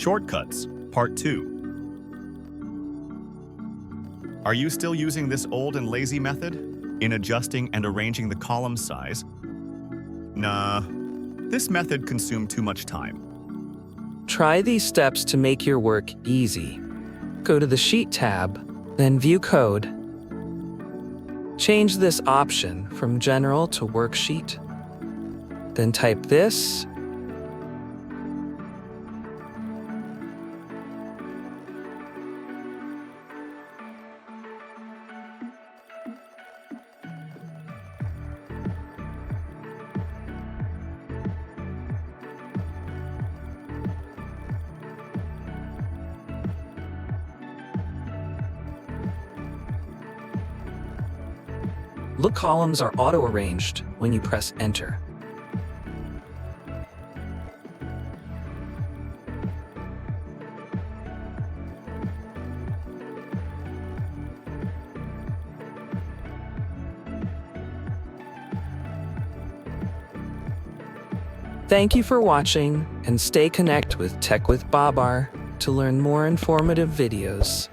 Shortcuts, Part 2. Are you still using this old and lazy method in adjusting and arranging the column size? Nah, this method consumed too much time. Try these steps to make your work easy. Go to the Sheet tab, then View Code. Change this option from General to Worksheet. Then type this. Look, columns are auto-arranged when you press Enter. Thank you for watching, and stay connected with Tech with Babar to learn more informative videos.